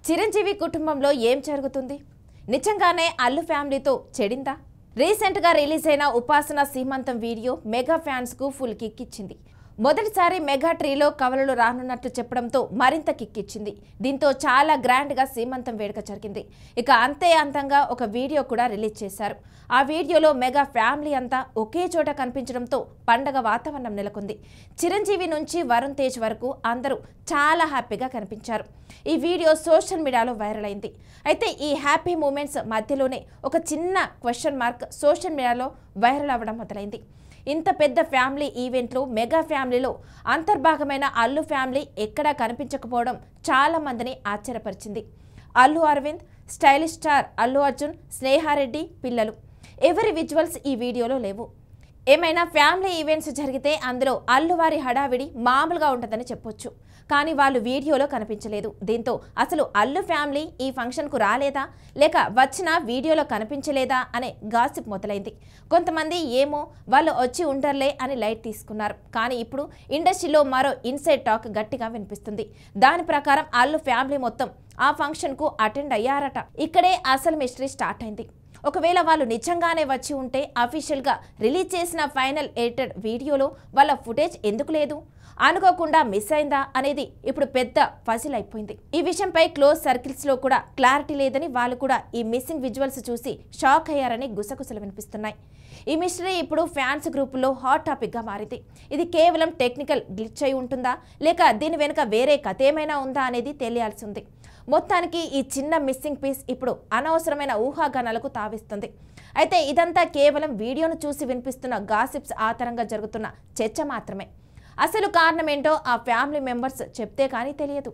చిరంజీవి కుటుంబంలో ఏం జరుగుతుంది? నిజంగానే అల్లు ఫ్యామిలీతో చెడిందా? రీసెంట్ గా రిలీజ్ అయిన ఉపాసన సీమంతం వీడియో మెగా ఫ్యాన్స్ కు ఫుల్ కిక్ ఇచ్చింది. మొదటిసారి మెగా ట్రీలో కవలలు రానున్నట్లు చెప్పడంతో మరింత కిక్ ఇచ్చింది. దీంతో చాలా గ్రాండ్ గా సీమంతం వేడుక జరిగింది. ఇక అంతే అంతంగా ఒక వీడియో కూడా రిలీజ్ చేశారు. ఆ వీడియోలో మెగా ఫ్యామిలీ అంతా ఒకే చోట కనిపించడంతో పండగ వాతావరణం నెలకొంది. చిరంజీవి నుంచి వరుణ్ తేజ్ వరకు అందరూ చాలా హ్యాపీగా కనిపించారు. ఈ వీడియో సోషల్ మీడియాలో వైరల్ అయింది. అయితే ఈ హ్యాపీ మూమెంట్స్ మధ్యలోనే ఒక చిన్న క్వశ్చన్ మార్క్ సోషల్ మీడియాలో వైరల్ అవ్వడం మొదలైంది. ఇంత పెద్ద ఫ్యామిలీ ఈవెంట్లో మెగా ఫ్యామిలీలో అంతర్భాగమైన అల్లు ఫ్యామిలీ ఎక్కడా కనిపించకపోవడం చాలా మందిని ఆశ్చర్యపరిచింది. అల్లు అరవింద్, స్టైలిష్ స్టార్ అల్లు అర్జున్, స్నేహారెడ్డి పిల్లలు ఎవరి విజువల్స్ ఈ వీడియోలో లేవు. ఏమైనా ఫ్యామిలీ ఈవెంట్స్ జరిగితే అందులో అల్లువారి హడావిడి మామూలుగా ఉంటుందని చెప్పొచ్చు. కానీ వాళ్ళు వీడియోలో కనిపించలేదు. దీంతో అసలు అల్లు ఫ్యామిలీ ఈ ఫంక్షన్కు రాలేదా, లేక వచ్చిన వీడియోలో కనిపించలేదా అనే గాసిప్ మొదలైంది. కొంతమంది ఏమో వాళ్ళు వచ్చి ఉండర్లే అని లైట్ తీసుకున్నారు. కానీ ఇప్పుడు ఇండస్ట్రీలో మరో ఇన్సైడ్ టాక్ గట్టిగా వినిపిస్తుంది. దాని ప్రకారం అల్లు ఫ్యామిలీ మొత్తం ఆ ఫంక్షన్కు అటెండ్ అయ్యారట. ఇక్కడే అసలు మిస్టరీ స్టార్ట్ అయింది. ఒకవేళ వాళ్ళు నిజంగానే వచ్చి ఉంటే అఫీషియల్గా రిలీజ్ చేసిన ఫైనల్ ఎడిటెడ్ వీడియోలో వాళ్ళ ఫుటేజ్ ఎందుకు లేదు, అనుకోకుండా మిస్ అయిందా అనేది ఇప్పుడు పెద్ద పజిల్ అయిపోయింది. ఈ విషయంపై క్లోజ్ సర్కిల్స్లో కూడా క్లారిటీ లేదని వాళ్ళు కూడా ఈ మిస్సింగ్ విజువల్స్ చూసి షాక్ అయ్యారని గుసగుసలు వినిపిస్తున్నాయి. ఈ మిస్టరీ ఇప్పుడు ఫ్యాన్స్ గ్రూపుల్లో హాట్ టాపిక్గా మారింది. ఇది కేవలం టెక్నికల్ గ్లిచ్ అయి ఉంటుందా, లేక దీని వెనుక వేరే కథ ఏమైనా ఉందా అనేది తెలియాల్సి ఉంది. మొత్తానికి ఈ చిన్న మిస్సింగ్ పీస్ ఇప్పుడు అనవసరమైన ఊహాగానాలకు తావిస్తుంది. అయితే ఇదంతా కేవలం వీడియోను చూసి వినిపిస్తున్న గాసిప్స్ ఆధారంగా జరుగుతున్న చర్చ మాత్రమే. అసలు కారణమేంటో ఆ ఫ్యామిలీ మెంబర్స్ చెప్తే కానీ తెలియదు.